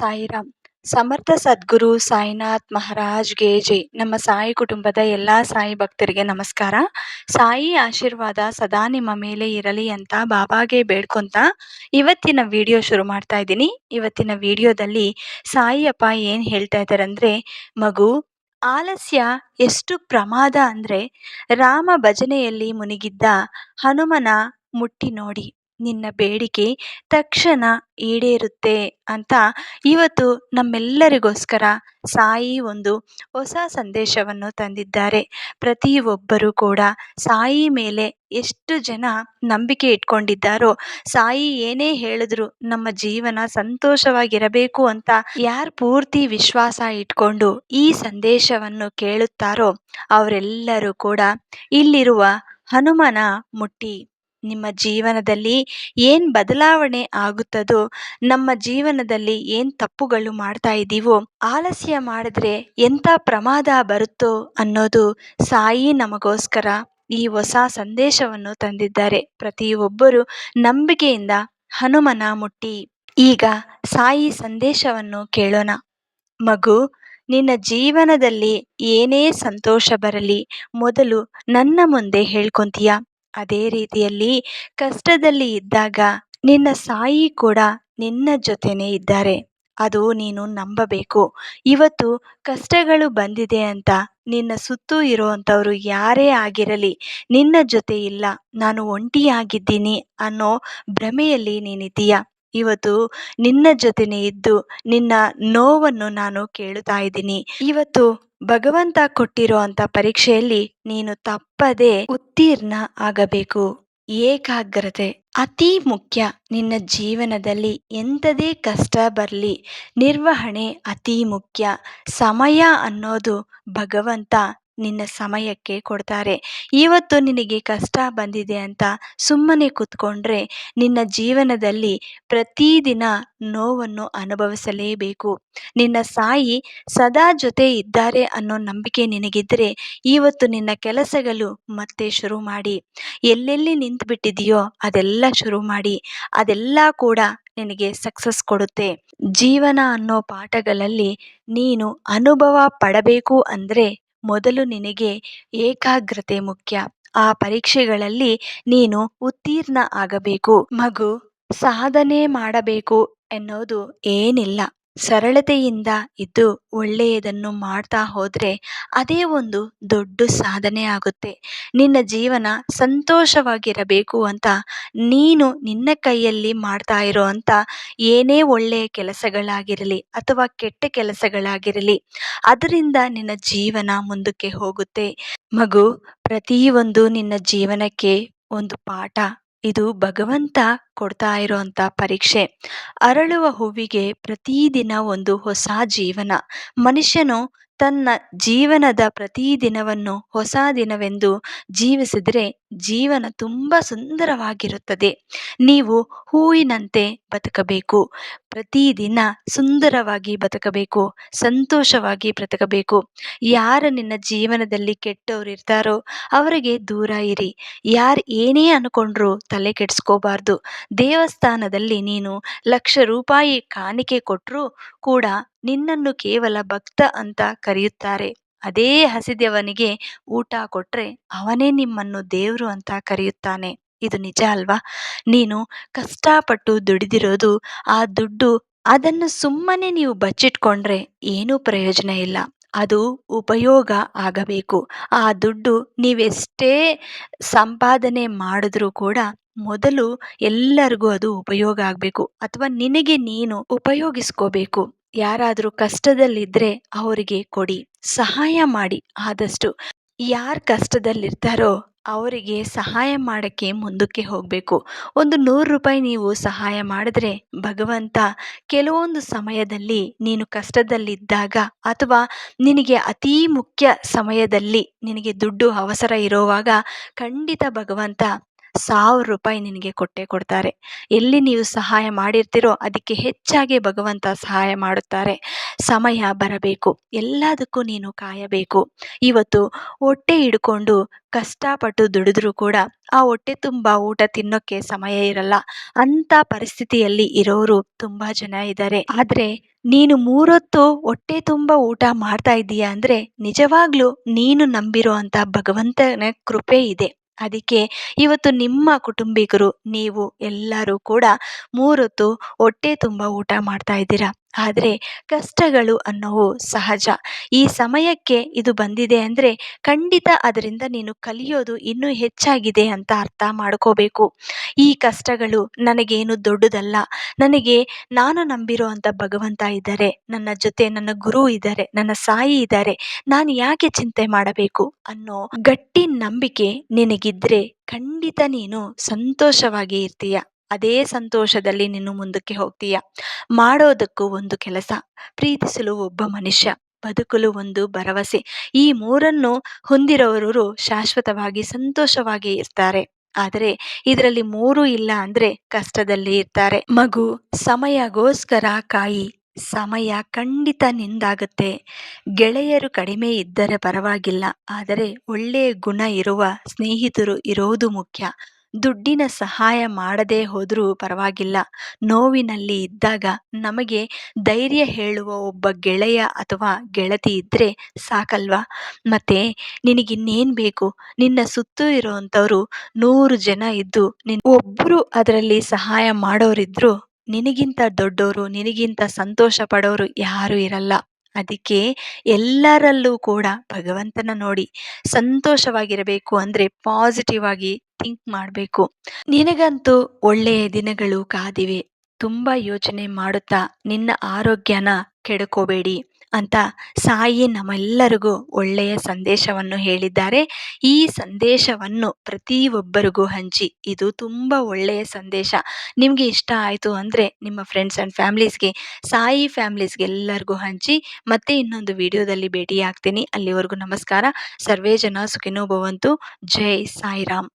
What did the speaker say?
ಸಾಯಿರಾಮ್. ಸಮರ್ಥ ಸದ್ಗುರು ಸಾಯಿನಾಥ್ ಮಹಾರಾಜ್ಗೆ ಜೈ. ನಮ್ಮ ಸಾಯಿ ಕುಟುಂಬದ ಎಲ್ಲ ಸಾಯಿ ಭಕ್ತರಿಗೆ ನಮಸ್ಕಾರ. ಸಾಯಿ ಆಶೀರ್ವಾದ ಸದಾ ನಿಮ್ಮ ಮೇಲೆ ಇರಲಿ ಅಂತ ಬಾಬಾಗೆ ಬೇಡ್ಕೊಂತ ಇವತ್ತಿನ ವಿಡಿಯೋ ಶುರು ಮಾಡ್ತಾ ಇದ್ದೀನಿ. ಇವತ್ತಿನ ವಿಡಿಯೋದಲ್ಲಿ ಸಾಯಿ ಅಪ್ಪ ಏನು ಹೇಳ್ತಾ ಇದ್ದಾರೆ ಅಂದರೆ, ಮಗು, ಆಲಸ್ಯ ಎಷ್ಟು ಪ್ರಮಾದ ಅಂದರೆ, ರಾಮ ಭಜನೆಯಲ್ಲಿ ಮುನಿಗಿದ್ದ ಹನುಮನ ಮುಟ್ಟಿ ನೋಡಿ, ನಿನ್ನ ಬೇಡಿಕೆ ತಕ್ಷಣ ಈಡೇರುತ್ತೆ ಅಂತ ಇವತ್ತು ನಮ್ಮೆಲ್ಲರಿಗೋಸ್ಕರ ಸಾಯಿ ಒಂದು ಹೊಸ ಸಂದೇಶವನ್ನು ತಂದಿದ್ದಾರೆ. ಪ್ರತಿಯೊಬ್ಬರೂ ಕೂಡ ಸಾಯಿ ಮೇಲೆ ಎಷ್ಟು ಜನ ನಂಬಿಕೆ ಇಟ್ಕೊಂಡಿದ್ದಾರೋ, ಸಾಯಿ ಏನೇ ಹೇಳಿದ್ರು ನಮ್ಮ ಜೀವನ ಸಂತೋಷವಾಗಿರಬೇಕು ಅಂತ ಯಾರು ಪೂರ್ತಿ ವಿಶ್ವಾಸ ಇಟ್ಕೊಂಡು ಈ ಸಂದೇಶವನ್ನು ಕೇಳುತ್ತಾರೋ ಅವರೆಲ್ಲರೂ ಕೂಡ ಇಲ್ಲಿರುವ ಹನುಮನ ಮುಟ್ಟಿ ನಿಮ್ಮ ಜೀವನದಲ್ಲಿ ಏನು ಬದಲಾವಣೆ ಆಗುತ್ತದೋ, ನಮ್ಮ ಜೀವನದಲ್ಲಿ ಏನು ತಪ್ಪುಗಳು ಮಾಡ್ತಾ ಇದ್ದೀವೋ, ಆಲಸ್ಯ ಮಾಡಿದ್ರೆ ಎಂಥ ಪ್ರಮಾದ ಬರುತ್ತೋ ಅನ್ನೋದು ಸಾಯಿ ನಮಗೋಸ್ಕರ ಈ ಹೊಸ ಸಂದೇಶವನ್ನು ತಂದಿದ್ದಾರೆ. ಪ್ರತಿಯೊಬ್ಬರು ನಂಬಿಕೆಯಿಂದ ಹನುಮನ ಮುಟ್ಟಿ ಈಗ ಸಾಯಿ ಸಂದೇಶವನ್ನು ಕೇಳೋಣ. ಮಗು, ನಿನ್ನ ಜೀವನದಲ್ಲಿ ಏನೇ ಸಂತೋಷ ಬರಲಿ ಮೊದಲು ನನ್ನ ಮುಂದೆ ಹೇಳ್ಕೊಂತೀಯ. ಅದೇ ರೀತಿಯಲ್ಲಿ ಕಷ್ಟದಲ್ಲಿ ಇದ್ದಾಗ ನಿನ್ನ ಸಾಯಿ ಕೂಡ ನಿನ್ನ ಜೊತೆನೇ ಇದ್ದಾರೆ. ಅದು ನೀನು ನಂಬಬೇಕು. ಇವತ್ತು ಕಷ್ಟಗಳು ಬಂದಿದೆ ಅಂತ ನಿನ್ನ ಸುತ್ತೂ ಇರುವಂಥವ್ರು ಯಾರೇ ಆಗಿರಲಿ ನಿನ್ನ ಜೊತೆ ಇಲ್ಲ, ನಾನು ಒಂಟಿಯಾಗಿದ್ದೀನಿ ಅನ್ನೋ ಭ್ರಮೆಯಲ್ಲಿ ನೀನಿದ್ದೀಯ. ಇವತ್ತು ನಿನ್ನ ಜೊತೆನೇ ಇದ್ದು ನಿನ್ನ ನೋವನ್ನು ನಾನು ಕೇಳುತ್ತಾ ಇದ್ದೀನಿ. ಇವತ್ತು ಭಗವಂತ ಕೊಟ್ಟಿರೋ ಅಂಥ ಪರೀಕ್ಷೆಯಲ್ಲಿ ನೀನು ತಪ್ಪದೆ ಉತ್ತೀರ್ಣ ಆಗಬೇಕು. ಏಕಾಗ್ರತೆ ಅತಿ ಮುಖ್ಯ. ನಿನ್ನ ಜೀವನದಲ್ಲಿ ಎಂಥದೇ ಕಷ್ಟ ಬರಲಿ, ನಿರ್ವಹಣೆ ಅತಿ ಮುಖ್ಯ. ಸಮಯ ಅನ್ನೋದು ಭಗವಂತ ನಿನ್ನ ಸಮಯಕ್ಕೆ ಕೊಡ್ತಾರೆ. ಇವತ್ತು ನಿನಗೆ ಕಷ್ಟ ಬಂದಿದೆ ಅಂತ ಸುಮ್ಮನೆ ಕೂತ್ಕೊಂಡ್ರೆ ನಿನ್ನ ಜೀವನದಲ್ಲಿ ಪ್ರತಿದಿನ ನೋವನ್ನು ಅನುಭವಿಸಲೇಬೇಕು. ನಿನ್ನ ಸಾಯಿ ಸದಾ ಜೊತೆ ಇದ್ದಾರೆ ಅನ್ನೋ ನಂಬಿಕೆ ನಿನಗಿದ್ದರೆ ಇವತ್ತು ನಿನ್ನ ಕೆಲಸಗಳು ಮತ್ತೆ ಶುರು ಮಾಡಿ. ಎಲ್ಲೆಲ್ಲಿ ನಿಂತು ಬಿಟ್ಟಿದೆಯೋ ಅದೆಲ್ಲ ಶುರು ಮಾಡಿ. ಅದೆಲ್ಲ ಕೂಡ ನಿನಗೆ ಸಕ್ಸಸ್ ಕೊಡುತ್ತೆ. ಜೀವನ ಅನ್ನೋ ಪಾಠಗಳಲ್ಲಿ ನೀನು ಅನುಭವ ಪಡಬೇಕು ಅಂದರೆ ಮೊದಲು ನಿನಗೆ ಏಕಾಗ್ರತೆ ಮುಖ್ಯ. ಆ ಪರೀಕ್ಷೆಗಳಲ್ಲಿ ನೀನು ಉತ್ತೀರ್ಣ ಆಗಬೇಕು. ಮಗು, ಸಾಧನೆ ಮಾಡಬೇಕು ಎನ್ನುವುದು ಏನಿಲ್ಲ. ಸರಳತೆಯಿಂದ ಇದ್ದು ಒಳ್ಳೆಯದನ್ನು ಮಾಡ್ತಾ ಹೋದರೆ ಅದೇ ಒಂದು ದೊಡ್ಡ ಸಾಧನೆ ಆಗುತ್ತೆ. ನಿನ್ನ ಜೀವನ ಸಂತೋಷವಾಗಿರಬೇಕು ಅಂತ ನೀನು ನಿನ್ನ ಕೈಯಲ್ಲಿ ಮಾಡ್ತಾ ಇರೋ ಅಂಥ ಏನೇ ಒಳ್ಳೆಯ ಕೆಲಸಗಳಾಗಿರಲಿ ಅಥವಾ ಕೆಟ್ಟ ಕೆಲಸಗಳಾಗಿರಲಿ ಅದರಿಂದ ನಿನ್ನ ಜೀವನ ಮುಂದಕ್ಕೆ ಹೋಗುತ್ತೆ. ಮಗು, ಪ್ರತಿಯೊಂದು ನಿನ್ನ ಜೀವನಕ್ಕೆ ಒಂದು ಪಾಠ. ಇದು ಭಗವಂತ ಕೊಡ್ತಾ ಇರೋಂಥ ಪರೀಕ್ಷೆ. ಅರಳುವ ಹೂವಿಗೆ ಪ್ರತಿದಿನ ಒಂದು ಹೊಸ ಜೀವನ. ಮನುಷ್ಯನು ತನ್ನ ಜೀವನದ ಪ್ರತಿದಿನವನ್ನು ಹೊಸ ದಿನವೆಂದು ಜೀವಿಸಿದರೆ ಜೀವನ ತುಂಬ ಸುಂದರವಾಗಿರುತ್ತದೆ. ನೀವು ಹೂವಿನಂತೆ ಬದುಕಬೇಕು. ಪ್ರತಿದಿನ ಸುಂದರವಾಗಿ ಬದುಕಬೇಕು, ಸಂತೋಷವಾಗಿ ಬದುಕಬೇಕು. ಯಾರು ನಿನ್ನ ಜೀವನದಲ್ಲಿ ಕೆಟ್ಟವ್ರು ಇರ್ತಾರೋ ಅವರಿಗೆ ದೂರ ಇರಿ. ಯಾರು ಏನೇ ಅನ್ಕೊಂಡ್ರು ತಲೆ ಕೆಡಿಸ್ಕೋಬಾರ್ದು. ದೇವಸ್ಥಾನದಲ್ಲಿ ನೀನು ₹1,00,000 ಕಾಣಿಕೆ ಕೊಟ್ಟರೂ ಕೂಡ ನಿನ್ನನ್ನು ಕೇವಲ ಭಕ್ತ ಅಂತ ಕರೆಯುತ್ತಾರೆ. ಅದೇ ಹಸಿದವನಿಗೆ ಊಟ ಕೊಟ್ಟರೆ ಅವನೇ ನಿಮ್ಮನ್ನು ದೇವರು ಅಂತ ಕರೆಯುತ್ತಾನೆ. ಇದು ನಿಜ ಅಲ್ವಾ? ನೀನು ಕಷ್ಟಪಟ್ಟು ದುಡಿದಿರೋದು, ಆ ದುಡ್ಡು ಅದನ್ನು ಸುಮ್ಮನೆ ನೀವು ಬಚ್ಚಿಟ್ಕೊಂಡ್ರೆ ಏನೂ ಪ್ರಯೋಜನ ಇಲ್ಲ. ಅದು ಉಪಯೋಗ ಆಗಬೇಕು. ಆ ದುಡ್ಡು ನೀವೆಷ್ಟೇ ಸಂಪಾದನೆ ಮಾಡಿದ್ರೂ ಕೂಡ ಮೊದಲು ಎಲ್ಲರಿಗೂ ಅದು ಉಪಯೋಗ ಆಗಬೇಕು, ಅಥವಾ ನಿನಗೆ ನೀನು ಉಪಯೋಗಿಸ್ಕೋಬೇಕು. ಯಾರಾದರೂ ಕಷ್ಟದಲ್ಲಿದ್ದರೆ ಅವರಿಗೆ ಕೊಡಿ, ಸಹಾಯ ಮಾಡಿ. ಆದಷ್ಟು ಯಾರು ಕಷ್ಟದಲ್ಲಿರ್ತಾರೋ ಅವರಿಗೆ ಸಹಾಯ ಮಾಡೋಕ್ಕೆ ಮುಂದಕ್ಕೆ ಹೋಗಬೇಕು. ಒಂದು ₹100 ನೀವು ಸಹಾಯ ಮಾಡಿದ್ರೆ ಭಗವಂತ ಕೆಲವೊಂದು ಸಮಯದಲ್ಲಿ ನೀನು ಕಷ್ಟದಲ್ಲಿದ್ದಾಗ ಅಥವಾ ನಿನಗೆ ಅತೀ ಮುಖ್ಯ ಸಮಯದಲ್ಲಿ ನಿನಗೆ ದುಡ್ಡು ಅವಸರ ಇರೋವಾಗ ಖಂಡಿತ ಭಗವಂತ ₹1000 ನಿನಗೆ ಕೊಟ್ಟೇ ಕೊಡ್ತಾರೆ. ಎಲ್ಲಿ ನೀವು ಸಹಾಯ ಮಾಡಿರ್ತೀರೋ ಅದಕ್ಕೆ ಹೆಚ್ಚಾಗಿ ಭಗವಂತ ಸಹಾಯ ಮಾಡುತ್ತಾರೆ. ಸಮಯ ಬರಬೇಕು. ಎಲ್ಲದಕ್ಕೂ ನೀನು ಕಾಯಬೇಕು. ಇವತ್ತು ಹೊಟ್ಟೆ ಹಿಡ್ಕೊಂಡು ಕಷ್ಟಪಟ್ಟು ದುಡಿದ್ರೂ ಕೂಡ ಆ ಹೊಟ್ಟೆ ತುಂಬ ಊಟ ತಿನ್ನೋಕ್ಕೆ ಸಮಯ ಇರಲ್ಲ. ಅಂಥ ಪರಿಸ್ಥಿತಿಯಲ್ಲಿ ಇರೋರು ತುಂಬಾ ಜನ ಇದ್ದಾರೆ. ಆದ್ರೆ ನೀನು 3 ಹೊತ್ತು ಹೊಟ್ಟೆ ತುಂಬ ಊಟ ಮಾಡ್ತಾ ಇದ್ದೀಯ ಅಂದ್ರೆ ನಿಜವಾಗ್ಲೂ ನೀನು ನಂಬಿರೋ ಅಂಥ ಭಗವಂತನ ಕೃಪೆ ಇದೆ. ಅದಕ್ಕೆ ಇವತ್ತು ನಿಮ್ಮ ಕುಟುಂಬಿಗರು ನೀವು ಎಲ್ಲರೂ ಕೂಡ 3 ಹೊತ್ತು ಹೊಟ್ಟೆ ತುಂಬ ಊಟ ಮಾಡ್ತಾ ಇದ್ದೀರಾ. ಆದ್ರೆ ಕಷ್ಟಗಳು ಅನ್ನೋವು ಸಹಜ. ಈ ಸಮಯಕ್ಕೆ ಇದು ಬಂದಿದೆ ಅಂದ್ರೆ ಖಂಡಿತ ಅದರಿಂದ ನೀನು ಕಲಿಯೋದು ಇನ್ನೂ ಹೆಚ್ಚಾಗಿದೆ ಅಂತ ಅರ್ಥ ಮಾಡ್ಕೋಬೇಕು. ಈ ಕಷ್ಟಗಳು ನನಗೇನು ದೊಡ್ಡದಲ್ಲ. ನನಗೆ ನಾನು ನಂಬಿರೋ ಅಂಥ ಭಗವಂತ ಇದ್ದಾರೆ. ನನ್ನ ಜೊತೆ ನನ್ನ ಗುರು ಇದ್ದಾರೆ. ನನ್ನ ಸಾಯಿ ಇದ್ದಾರೆ. ನಾನು ಯಾಕೆ ಚಿಂತೆ ಮಾಡಬೇಕು ಅನ್ನೋ ಗಟ್ಟಿ ನಂಬಿಕೆ ನಿನಗಿದ್ರೆ ಖಂಡಿತ ನೀನು ಸಂತೋಷವಾಗಿ ಇರ್ತೀಯ. ಅದೇ ಸಂತೋಷದಲ್ಲಿ ನೀನು ಮುಂದಕ್ಕೆ ಹೋಗ್ತೀಯ. ಮಾಡೋದಕ್ಕೂ ಒಂದು ಕೆಲಸ, ಪ್ರೀತಿಸಲು ಒಬ್ಬ ಮನುಷ್ಯ, ಬದುಕಲು ಒಂದು ಭರವಸೆ. ಈ ಮೂರನ್ನು ಹೊಂದಿರೋರು ಶಾಶ್ವತವಾಗಿ ಸಂತೋಷವಾಗಿ ಇರ್ತಾರೆ. ಆದರೆ ಇದರಲ್ಲಿ ಮೂರು ಇಲ್ಲ ಅಂದ್ರೆ ಕಷ್ಟದಲ್ಲಿ ಇರ್ತಾರೆ. ಮಗು, ಸಮಯಗೋಸ್ಕರ ಕಾಯಿ. ಸಮಯ ಖಂಡಿತ ನಿಂದಾಗುತ್ತೆ. ಗೆಳೆಯರು ಕಡಿಮೆ ಇದ್ದರೆ ಪರವಾಗಿಲ್ಲ, ಆದರೆ ಒಳ್ಳೆಯ ಗುಣ ಇರುವ ಸ್ನೇಹಿತರು ಇರೋದು ಮುಖ್ಯ. ದುಡ್ಡಿನ ಸಹಾಯ ಮಾಡದೇ ಹೋದ್ರೂ ಪರವಾಗಿಲ್ಲ. ನೋವಿನಲ್ಲಿ ಇದ್ದಾಗ ನಮಗೆ ಧೈರ್ಯ ಹೇಳುವ ಒಬ್ಬ ಗೆಳೆಯ ಅಥವಾ ಗೆಳತಿ ಇದ್ರೆ ಸಾಕಲ್ವಾ? ಮತ್ತೆ ನಿನಗಿನ್ನೇನು ಬೇಕು? ನಿನ್ನ ಸುತ್ತ ಇರುವಂಥವ್ರು 100 ಜನ ಇದ್ದು ಒಬ್ರು ಅದರಲ್ಲಿ ಸಹಾಯ ಮಾಡೋರಿದ್ರು ನಿನಗಿಂತ ದೊಡ್ಡೋರು, ನಿನಗಿಂತ ಸಂತೋಷ ಪಡೋರು ಯಾರು ಇರಲ್ಲ. ಅದಕ್ಕೆ ಎಲ್ಲರಲ್ಲೂ ಕೂಡ ಭಗವಂತನ ನೋಡಿ ಸಂತೋಷವಾಗಿರಬೇಕು ಅಂದ್ರೆ ಪಾಸಿಟಿವ್ ಆಗಿ ಥಿಂಕ್ ಮಾಡಬೇಕು. ನಿನಗಂತೂ ಒಳ್ಳೆಯ ದಿನಗಳು ಕಾದಿವೆ. ತುಂಬಾ ಯೋಚನೆ ಮಾಡುತ್ತಾ ನಿನ್ನ ಆರೋಗ್ಯನ ಕೆಡ್ಕೋಬೇಡಿ ಅಂತ ಸಾಯಿ ನಮ್ಮೆಲ್ಲರಿಗೂ ಒಳ್ಳೆಯ ಸಂದೇಶವನ್ನು ಹೇಳಿದ್ದಾರೆ. ಈ ಸಂದೇಶವನ್ನು ಪ್ರತಿಯೊಬ್ಬರಿಗೂ ಹಂಚಿ. ಇದು ತುಂಬ ಒಳ್ಳೆಯ ಸಂದೇಶ. ನಿಮಗೆ ಇಷ್ಟ ಆಯಿತು ಅಂದರೆ ನಿಮ್ಮ ಫ್ರೆಂಡ್ಸ್ ಆ್ಯಂಡ್ ಫ್ಯಾಮ್ಲೀಸ್ಗೆ, ಸಾಯಿ ಫ್ಯಾಮ್ಲೀಸ್ಗೆ ಎಲ್ಲರಿಗೂ ಹಂಚಿ. ಮತ್ತೆ ಇನ್ನೊಂದು ವಿಡಿಯೋದಲ್ಲಿ ಭೇಟಿಯಾಗ್ತೀನಿ. ಅಲ್ಲಿವರೆಗೂ ನಮಸ್ಕಾರ. ಸರ್ವೇ ಜನ ಸುಖಿನೋ ಭವಂತು. ಜೈ ಸಾಯಿರಾಮ್.